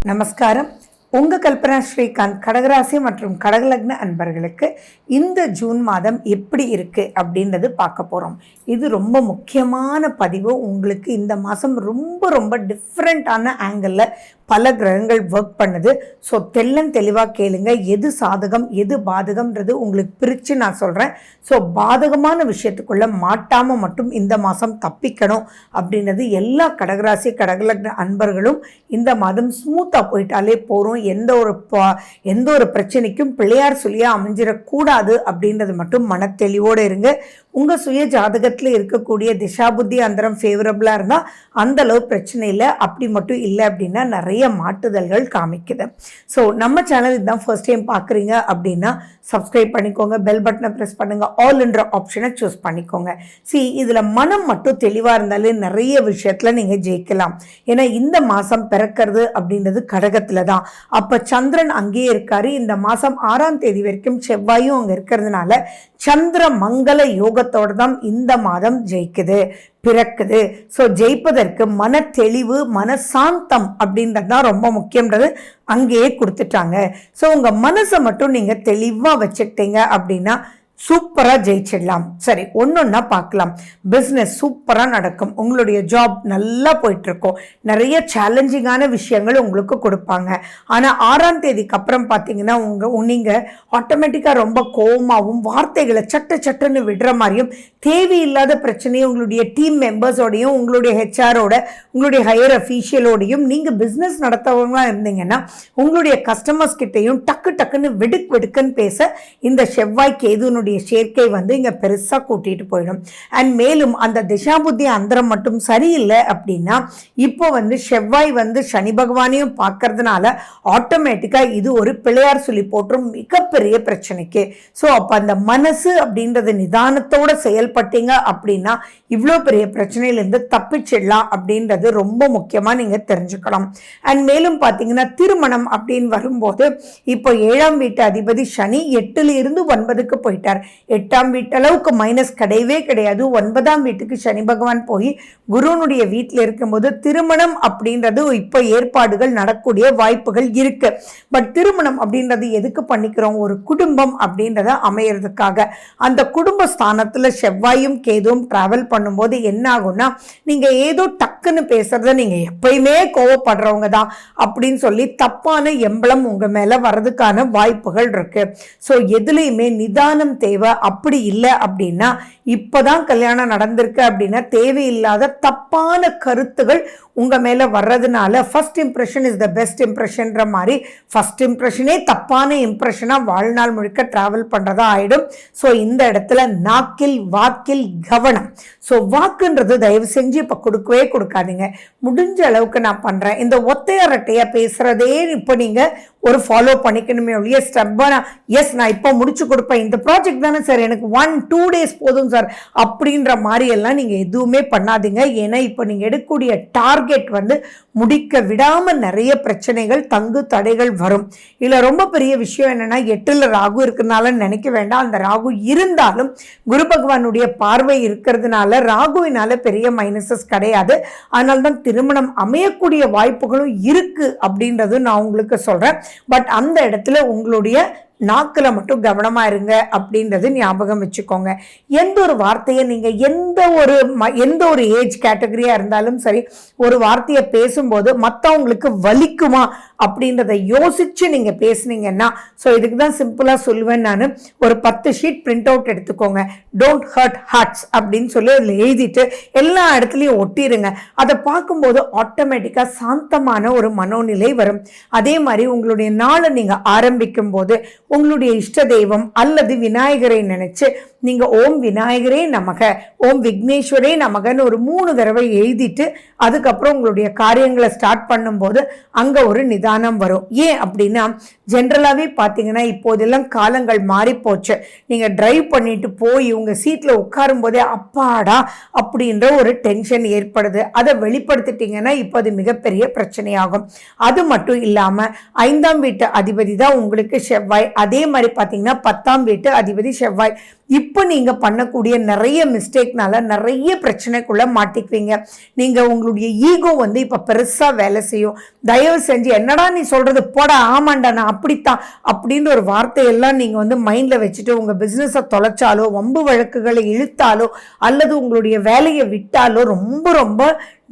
நமஸ்காரம். உங்கள் கல்பனா ஸ்ரீகாந்த் கடகராசி மற்றும் கடகலக்ன அன்பர்களுக்கு இந்த ஜூன் மாதம் எப்படி இருக்குது அப்படின்றது பார்க்க போகிறோம். இது ரொம்ப முக்கியமான பதிவு. உங்களுக்கு இந்த மாதம் ரொம்ப ரொம்ப டிஃப்ரெண்ட்டான ஆங்கிளில் பல கிரகங்கள் ஒர்க் பண்ணுது. ஸோ தெளிவாக கேளுங்க. எது சாதகம் எது பாதகம்ன்றது உங்களுக்கு பிரித்து நான் சொல்கிறேன். ஸோ பாதகமான விஷயத்துக்குள்ளே மாட்டாமல் மட்டும் இந்த மாதம் தப்பிக்கணும் அப்படின்றது எல்லா கடகராசி கடகலக்ன அன்பர்களும் இந்த மாதம் ஸ்மூத்தாக போயிட்டாலே போகிறோம். எந்த ஒரு பிரச்சனைக்கும் பிள்ளையார் சொல்லியாக அமைஞ்சிடக்கூடாது அப்படின்றது மட்டும் மனத்தெளிவோடு இருங்க. உங்கள் சுய ஜாதகத்தில் இருக்கக்கூடிய திசாபுத்தி அந்தரம் ஃபேவரபுளாக இருந்தால் அந்தளவு பிரச்சனை இல்லை. அப்படி மட்டும் இல்லை அப்படின்னா நிறைய மாட்டுதல்கள் காமிக்குது. ஸோ நம்ம சேனல் இதுதான் ஃபர்ஸ்ட் டைம் பார்க்குறீங்க அப்படின்னா சப்ஸ்கிரைப் பண்ணிக்கோங்க, பெல் பட்டனை ப்ரெஸ் பண்ணுங்கள், ஆல் என்ற ஆப்ஷனை சூஸ் பண்ணிக்கோங்க. இதில் மனம் மட்டும் தெளிவாக இருந்தாலே நிறைய விஷயத்தில் நீங்கள் ஜெயிக்கலாம். ஏன்னா இந்த மாதம் பிறக்கிறது அப்படின்றது கடகத்தில் தான். அப்போ சந்திரன் அங்கேயே இருக்காரு. இந்த மாதம் 6ஆம் தேதி வரைக்கும் செவ்வாயும் அங்கே இருக்கிறதுனால சந்திர மங்கள யோகத்தோடு தான் இந்த மாதம் பிறக்குது. ஸோ ஜெயிப்பதற்கு மன தெளிவு மனசாந்தம் அப்படின்றது தான் ரொம்ப முக்கியன்றது அங்கேயே கொடுத்துட்டாங்க. ஸோ உங்கள் மனசை மட்டும் நீங்கள் தெளிவாக வச்சுக்கிட்டீங்க அப்படின்னா சூப்பராக ஜெயிச்சிடலாம். சரி, ஒன்றொன்னா பார்க்கலாம். பிஸ்னஸ் சூப்பராக நடக்கும். உங்களுடைய ஜாப் நல்லா போயிட்டுருக்கும். நிறைய சேலஞ்சிங்கான விஷயங்கள் உங்களுக்கு கொடுப்பாங்க. ஆனால் 6ஆம் தேதிக்கு அப்புறம் பார்த்தீங்கன்னா நீங்கள் ஆட்டோமேட்டிக்காக ரொம்ப கோவமாகவும் வார்த்தைகளை சட்டுன்னு விடுற மாதிரியும் தேவையில்லாத பிரச்சனையும் உங்களுடைய டீம் மெம்பர்ஸோடையும் உங்களுடைய ஹெச்ஆரோட உங்களுடைய ஹையர் அஃபீஷியலோடையும் நீங்கள் பிஸ்னஸ் நடத்தவங்களாக இருந்தீங்கன்னா உங்களுடைய கஸ்டமர்ஸ் கிட்டையும் டக்குன்னு வெடுக்குன்னு பேச இந்த செவ்வாய் கேதுனுடைய சேர்க்கை இங்க பெருசா கூட்டிட்டு போயிடும். அண்ட் மேலும் அந்த திசாபுத்தி அந்தரம் மட்டும் சரியில்லை அப்படின்னா இப்போ செவ்வாய் சனி பகவானையும் பார்க்கறதுனால ஆட்டோமேட்டிக்கா இது ஒரு பிள்ளையார் சொல்லி போற்றும் மிகப்பெரிய பிரச்சனைக்கு. ஸோ அப்போ அந்த மனசு அப்படின்றது நிதானத்தோட செயல்பட்டீங்க அப்படின்னா இவ்வளோ பெரிய பிரச்சனையிலேருந்து தப்பிச்சிடலாம் அப்படின்றது ரொம்ப முக்கியமாக நீங்கள் தெரிஞ்சுக்கலாம். அண்ட் மேலும் பார்த்தீங்கன்னா திருமணம் அப்படின்னு வரும்போது இப்போ 7ஆம் வீட்டு அதிபதி சனி 8ல் இருந்து 9க்கு போயிட்டார். 8ஆம் வீட்டளவுக்கு மைனஸ் கிடையவே கிடையாது. 9ஆம் வீட்டுக்கு சனி பகவான் போய் குருனுடைய வீட்டில் இருக்கும்போது திருமணம் அப்படின்றது இப்போ ஏற்பாடுகள் நடக்கூடிய வாய்ப்புகள் இருக்கு. பட் திருமணம் அப்படின்றது எதுக்கு பண்ணிக்கிறோம்? ஒரு குடும்பம் அப்படின்றத அமையறதுக்காக. அந்த குடும்ப ஸ்தானத்தில் செவ்வாயும் கேதுவும் டிராவல் பண்ணும்போது என்ன ஆகும்னா நீங்க ஏதோ டக்குன்னு பேசுறத நீங்க எப்பயுமே கோவப்படுறவங்க தான் அப்படின்னு சொல்லி தப்பான எம்பளம் உங்க மேல வர்றதுக்கான வாய்ப்புகள் இருக்கு. ஸோ எதுலையுமே நிதானம் தேவை. அப்படி இல்லை அப்படின்னா இப்பதான் கல்யாணம் நடந்திருக்கு அப்படின்னா தேவையில்லாத தப்பான கருத்துகள் உங்க மேல வர்றதுனால first impression is the best இம்ப்ரெஷன்ற மாதிரி ஃபர்ஸ்ட் இம்ப்ரெஷனே தப்பான இம்ப்ரெஷனா வாழ்நாள் முழுக்க டிராவல் பண்றதா ஆயிடும். ஸோ இந்த இடத்துல நாக்கில் வாக்கில் கவனம். ஸோ வாக்குன்றது தயவு செஞ்சு இப்போ கொடுக்கவே கொடுக்காதீங்க. முடிஞ்ச அளவுக்கு நான் பண்றேன். இந்த ஒத்தையரட்டையா பேசுறதே இப்போ நீங்க ஒரு ஃபாலோ பண்ணிக்கணுமே ஒழிய ஸ்டெப்பான எஸ் நான் இப்போ முடிச்சு கொடுப்பேன், இந்த ப்ராஜெக்ட் தானே சார், எனக்கு 1-2 days போதும் சார் அப்படின்ற மாதிரி எல்லாம் நீங்க எதுவுமே பண்ணாதீங்க. ஏன்னா இப்போ நீங்க எடுக்கக்கூடிய டார்கெட் முடிக்க விடாம நிறைய பிரச்சனைகள் தங்கு தடைகள் வரும். இதுல ரொம்ப பெரிய விஷயம் என்னன்னா 8ல் ராகு இருக்கிறதுனால நினைக்க வேண்டாம். அந்த ராகு இருந்தாலும் குரு பகவானுடைய பார்வை இருக்கிறதுனால ராகுவினால பெரிய மைனஸஸ் கிடையாது. அதனால்தான் திருமணம் அமையக்கூடிய வாய்ப்புகளும் இருக்கு அப்படின்றது நான் உங்களுக்கு சொல்றேன். பட் அந்த இடத்துல உங்களுடைய நாக்கில் மட்டும் கவனமாக இருங்க அப்படின்றது ஞாபகம் வச்சுக்கோங்க. எந்த ஒரு வார்த்தையை நீங்கள் எந்த ஒரு ஏஜ் கேட்டகரியாக இருந்தாலும் சரி ஒரு வார்த்தையை பேசும்போது மற்றவங்களுக்கு வலிக்குமா அப்படின்றத யோசிச்சு நீங்கள் பேசுனீங்கன்னா ஸோ இதுக்கு தான் சிம்பிளாக சொல்லுவேன். நான் ஒரு 10 ஷீட் பிரிண்ட் அவுட் எடுத்துக்கோங்க. டோன்ட் ஹர்ட் ஹார்ட்ஸ் அப்படின்னு சொல்லி அதில் எழுதிட்டு எல்லா இடத்துலையும் ஒட்டிடுங்க. அதை பார்க்கும்போது ஆட்டோமேட்டிக்காக சாந்தமான ஒரு மனோநிலை வரும். அதே மாதிரி உங்களுடைய நாளை நீங்கள் ஆரம்பிக்கும் போது உங்களுடைய இஷ்ட தெய்வம் அல்லது விநாயகரை நினைச்சு நீங்க ஓம் விநாயகரே நமக, ஓம் விக்னேஸ்வரே நமகன்னு ஒரு 3 தடவை எழுதிட்டு அதுக்கப்புறம் உங்களுடைய காரியங்களை ஸ்டார்ட் பண்ணும்போது அங்க ஒரு நிதானம் வரும். ஏன் அப்படின்னா ஜென்ரலாகவே பார்த்தீங்கன்னா இப்போதெல்லாம் காலங்கள் மாறி போச்சு. நீங்க டிரைவ் பண்ணிட்டு போய் உங்க சீட்ல உட்காரும் போதே அப்பாடா அப்படின்ற ஒரு டென்ஷன் ஏற்படுது. அதை வெளிப்படுத்திட்டீங்கன்னா இப்போ அது மிகப்பெரிய பிரச்சனையாகும். அது மட்டும் இல்லாம 5ஆம் வீட்டு அதிபதி தான் உங்களுக்கு செவ்வாய். அதே மாதிரி பார்த்தீங்கன்னா 10ஆம் வீட்டு அதிபதி செவ்வாய். இப்போ நீங்க பண்ணக்கூடிய நிறைய மிஸ்டேக்னால நிறைய பிரச்சனைக்குள்ள மாட்டிக்குவீங்க. நீங்க உங்களுடைய ஈகோ வந்து இப்ப பெருசா வேலை செய்யும். தயவு செஞ்சு என்னடா நீ சொல்றது, போடா, ஆமாண்டா நான் அப்படித்தான் அப்படின்ற ஒரு வார்த்தையெல்லாம் நீங்க வந்து மைண்ட்ல வச்சுட்டு உங்க பிசினஸை தொலைச்சாலோ, வம்பு வழக்குகளை இழுத்தாலோ, அல்லது உங்களுடைய வேலையை விட்டாலோ ரொம்ப ரொம்ப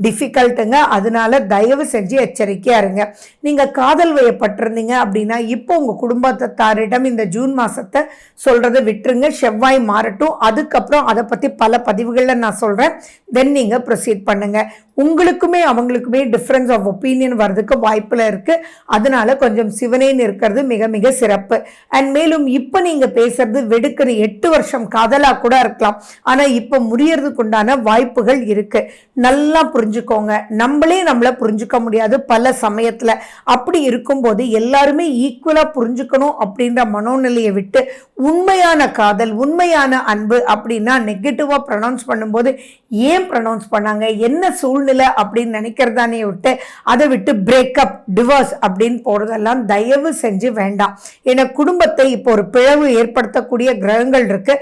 டிஃபிகல்ட்டுங்க. அதனால தயவு செஞ்சு எச்சரிக்கையா இருங்க. நீங்க காதல் வயப்பட்டிருந்தீங்க அப்படின்னா இப்போ உங்க குடும்பத்தாரிடம் இந்த ஜூன் மாசத்தை சொல்றதை விட்டுருங்க. செவ்வாய் மாறட்டும், அதுக்கப்புறம் அதை பத்தி பல பதிவுகள்ல நான் சொல்றேன். தென் நீங்க ப்ரொசீட் பண்ணுங்க. உங்களுக்குமே அவங்களுக்குமே டிஃபரன்ஸ் ஆஃப் ஒப்பீனியன் வர்றதுக்கு வாய்ப்புல இருக்கு. அதனால கொஞ்சம் சிவனேன்னு இருக்கிறது மிக மிக சிறப்பு. அண்ட் மேலும் இப்ப நீங்க பேசுறது வெடுக்குன்னு 8 வருஷம் காதலா கூட இருக்கலாம். ஆனா இப்ப முறியறதுக்கு உண்டான வாய்ப்புகள் இருக்கு. நல்லா புரிஞ்சுக்கோங்க. நம்மளை புரிஞ்சுக்க முடியாது பல சமயத்துல. அப்படி இருக்கும்போது எல்லாருமே ஈக்குவலா புரிஞ்சுக்கணும் அப்படின்ற மனோநிலையை விட்டு உண்மையான காதல், உண்மையான அன்பு அப்படின்னா நெகட்டிவா ப்ரொனவுன்ஸ் பண்ணும்போது ஏன் ப்ரொனவுன்ஸ் பண்ணாங்க, என்ன சூழ்நிலை அப்படின்னு நினைக்கிறதானே விட்டு அதை விட்டு பிரேக்கப், டிவோர்ஸ் அப்படின்னு போறதெல்லாம் தயவு செஞ்சு வேண்டாம். ஏன்னா குடும்பத்தை இப்போ ஒரு பிளவு ஏற்படுத்தக்கூடிய கிரகங்கள் இருக்கு.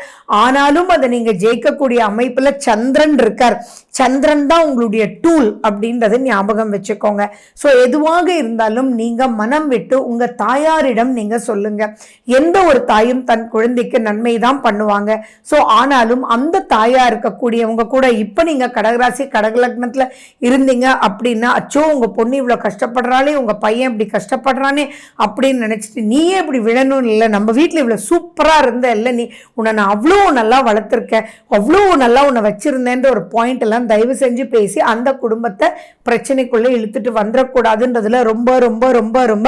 ஆனாலும் அதை நீங்க ஜெயிக்கக்கூடிய அமைப்புல சந்திரன் இருக்கார். சந்திரன் தான் உங்களுடைய டூல் அப்படின்றத ஞாபகம் வச்சுக்கோங்க. ஸோ எதுவாக இருந்தாலும் நீங்க மனம் விட்டு உங்க தாயாரிடம் நீங்க சொல்லுங்க. எந்த ஒரு தாயும் தன் குழந்தைக்கு நன்மை தான் பண்ணுவாங்க. ஸோ ஆனாலும் அந்த தாயா இருக்கக்கூடியவங்க கூட இப்ப நீங்க கடகராசி கடகலக்னத்துல இருந்தீங்க அப்படின்னா, அச்சோ உங்க பொண்ணு இவ்வளவு கஷ்டப்படுறாளே, உங்க பையன் இப்படி கஷ்டப்படுறானே அப்படின்னு நினைச்சிட்டு நீயே இப்படி விழணும் இல்லை, நம்ம வீட்டுல இவ்வளவு சூப்பரா இருந்த இல்லை, நீ உன்னை நான் அவ்வளோ நல்லா வளர்த்துருக்கேன், அவ்வளோ நல்லா உன்னை வச்சிருந்தேன்ற ஒரு பாயிண்ட் எல்லாம் தயவு செஞ்சு பேசி அந்த குடும்பத்தை பிரச்சனைக்குள்ள இழுத்துட்டு வந்துடக்கூடாதுன்றதுல ரொம்ப ரொம்ப ரொம்ப ரொம்ப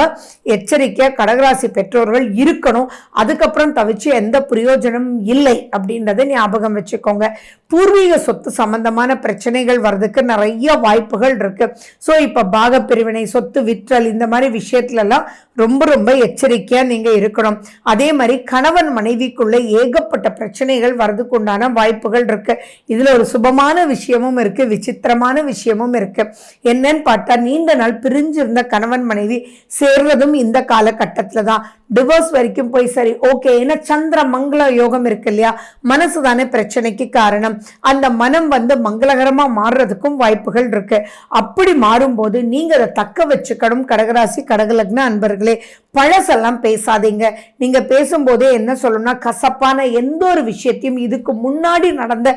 எச்சரிக்கையா கடகராசி பெற்றோர்கள் இருக்கணும். அதுக்கப்புறம் தவிச்சு எந்த பிரயோஜனமும் இல்லை அப்படின்றத ஞாபகம் வச்சுக்கோங்க. பூர்வீக சொத்து சம்பந்தமான பிரச்சனைகள் வர்றதுக்கு நிறைய வாய்ப்புகள் இருக்கு. ஸோ இப்ப பாக பிரிவினை, சொத்து விற்றல், இந்த மாதிரி விஷயத்துல எல்லாம் ரொம்ப ரொம்ப எச்சரிக்கையா நீங்க இருக்கணும். அதே மாதிரி கணவன் மனைவிக்குள்ள ஏகப்பட்ட பிரச்சனைகள் வர்றதுக்கு உண்டான வாய்ப்புகள் இருக்கு. இதுல ஒரு சுபமான விஷயமும் இருக்கு, விசித்திரமான விஷயமும் இருக்கு. என்னன்னு பார்த்தா நீண்ட நாள் பிரிஞ்சிருந்த கணவன் மனைவி சேர்றதும் இந்த காலகட்டத்துல தான். டிவோர்ஸ் வரைக்கும் போய் சரி ஓகே. ஏன்னா சந்திர மங்கள யோகம் இருக்கு இல்லையா, மனசு தானே பிரச்சனைக்கு காரணம். அந்த மனம் வந்து மங்களகரமா மாறுறதுக்கும் வாய்ப்புகள் இருக்கு. அப்படி மாறும்போது நீங்க அதை தக்க வச்சுக்கணும். கடகராசி கடகலக்ன அன்பர்களே, பழசெல்லாம் பேசாதீங்க. நீங்க பேசும்போதே என்ன சொல்லணும்னா, கசப்பான எந்த ஒரு விஷயத்தையும், இதுக்கு முன்னாடி நடந்த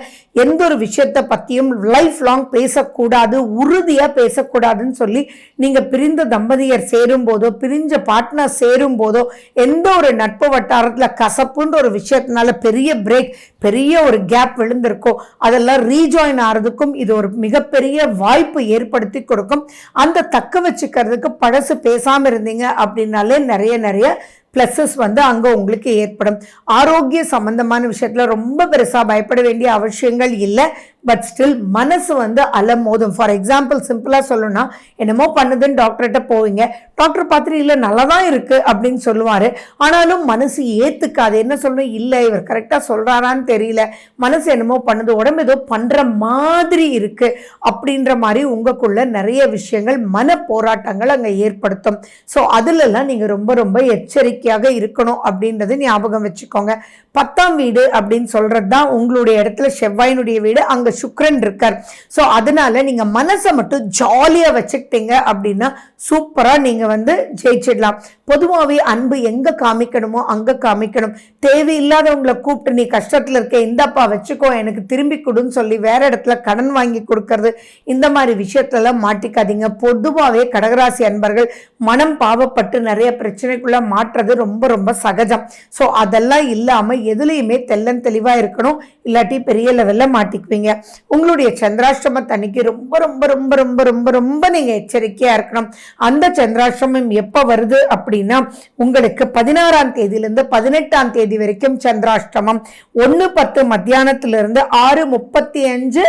எந்த ஒரு விஷயத்தை பத்தியும் லைஃப் லாங் பேசக்கூடாது, உறுதியா பேசக்கூடாதுன்னு சொல்லி நீங்க பிரிந்த தம்பதியர் சேரும் போதோ, பிரிஞ்ச பார்ட்னர் சேரும் போதோ, எந்த ஒரு நட்பு வட்டாரத்துல கசப்புன்ற ஒரு விஷயத்தினால பெரிய பிரேக், பெரிய ஒரு கேப் விழுந்திருக்கோ, அதெல்லாம் ரீஜாயின் ஆறதுக்கும் இது ஒரு மிகப்பெரிய வாய்ப்பு ஏற்படுத்தி கொடுக்கும். அந்த தக்க வச்சுக்கிறதுக்கு பழசு பேசாம இருந்தீங்க அப்படின்னாலே நிறைய நிறைய பிளஸஸ் வந்து அங்க உங்களுக்கு ஏற்படும். ஆரோக்கிய சம்பந்தமான விஷயத்துல ரொம்ப பெருசா பயப்பட வேண்டிய அவசியங்கள் இல்லை. பட் ஸ்டில் மனசு வந்து அலமோதும். ஃபார் எக்ஸாம்பிள் சிம்பிளா சொல்லணும்னா, என்னமோ பண்ணுதுன்னு டாக்டர்கிட்ட போவீங்க, டாக்டர் பார்த்துட்டு இல்லை நல்லா தான் இருக்கு அப்படின்னு சொல்லுவாரு. ஆனாலும் மனசு ஏத்துக்காது. என்ன சொல்லணும், இல்லை இவர் கரெக்டா சொல்றாரான்னு தெரியல, மனசு என்னமோ பண்ணுது, உடம்பு ஏதோ பண்ற மாதிரி இருக்கு அப்படின்ற மாதிரி உங்களுக்குள்ள நிறைய விஷயங்கள், மன போராட்டங்கள் அங்க ஏற்படுத்தும். ஸோ அதுலலாம் நீங்க ரொம்ப ரொம்ப எச்சரிக்கையாக இருக்கணும் அப்படின்றது ஞாபகம் வச்சுக்கோங்க. 10ஆம் வீடு அப்படின்னு சொல்றது தான் உங்களுடைய இடத்துல செவ்வாயினுடைய வீடு, அங்க சுக்கிரன் இருக்கார். ஸோ அதனால நீங்க மனசை மட்டும் ஜாலியா வச்சுக்கிட்டீங்க அப்படின்னா சூப்பரா நீங்க வந்து ஜெயிச்சிடலாம். பொதுவாகவே அன்பு எங்க காமிக்கணுமோ அங்க காமிக்கணும். தேவையில்லாதவங்களை கூப்பிட்டு நீ கஷ்டத்துல இருக்க, இந்தப்பா வச்சுக்கோ எனக்கு திரும்பி கொடுன்னு சொல்லி வேற இடத்துல கடன் வாங்கி கொடுக்கறது, இந்த மாதிரி விஷயத்துல மாட்டிக்காதீங்க. பொதுவாகவே கடகராசி அன்பர்கள் மனம் பாவப்பட்டு நிறைய பிரச்சனைக்குள்ள மாற்றுறது ரொம்ப ரொம்ப சகஜம். ஸோ அதெல்லாம் இல்லாம எதுலையுமே தெள்ளன் தெளிவா இருக்கணும், இல்லாட்டி பெரிய லெவல்ல மாட்டிக்குவீங்க. உங்களுடைய சந்திராஷ்டமத்தை அன்னைக்கு ரொம்ப ரொம்ப ரொம்ப ரொம்ப ரொம்ப ரொம்ப நீங்க எச்சரிக்கையா இருக்கணும். அந்த சந்திராஷ்டமம் எப்ப வருது அப்படின்னா, உங்களுக்கு 16ஆம் தேதியிலிருந்து 18ஆம் தேதி வரைக்கும் சந்திராஷ்டமம். 1:10 மத்தியானத்திலிருந்து 6:35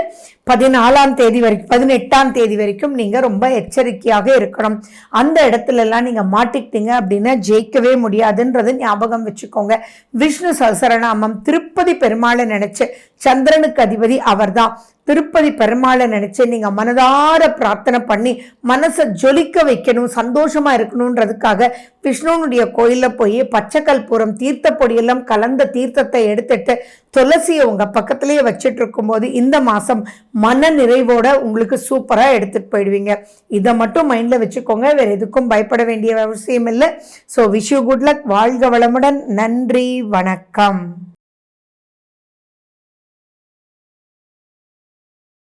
14ஆம் தேதி வரைக்கும் 18ஆம் தேதி வரைக்கும் நீங்க ரொம்ப எச்சரிக்கையாக இருக்கணும். அந்த இடத்துல எல்லாம் நீங்க மாட்டிக்கிட்டீங்க அப்படின்னா ஜெயிக்கவே முடியாதுன்றது ஞாபகம் வச்சுக்கோங்க. விஷ்ணு சஹஸ்ரநாமம், திருப்பதி பெருமாளை நினைச்சு, சந்திரனுக்கு அதிபதி அவர்தான், திருப்பதி பெருமாளை நினைச்சு நீங்க மனதார பிரார்த்தனை பண்ணி மனசை ஜொலிக்க வைக்கணும், சந்தோஷமா இருக்கணும்ன்றதுக்காக விஷ்ணுனுடைய கோயில்ல போய் பச்சை கற்பூரம் தீர்த்த பொடியெல்லாம் கலந்த தீர்த்தத்தை எடுத்துட்டு துளசியை உங்க பக்கத்திலேயே வச்சுட்டு இருக்கும்போது இந்த மாசம் மன நிறைவோட உங்களுக்கு சூப்பரா எடுத்துட்டு போயிடுவீங்க. இதை மட்டும் மைண்ட்ல வச்சுக்கோங்க, வேற எதுக்கும் பயப்பட வேண்டிய அவசியம் இல்லை. So wish you good luck. வாழ்க வளமுடன். நன்றி, வணக்கம்.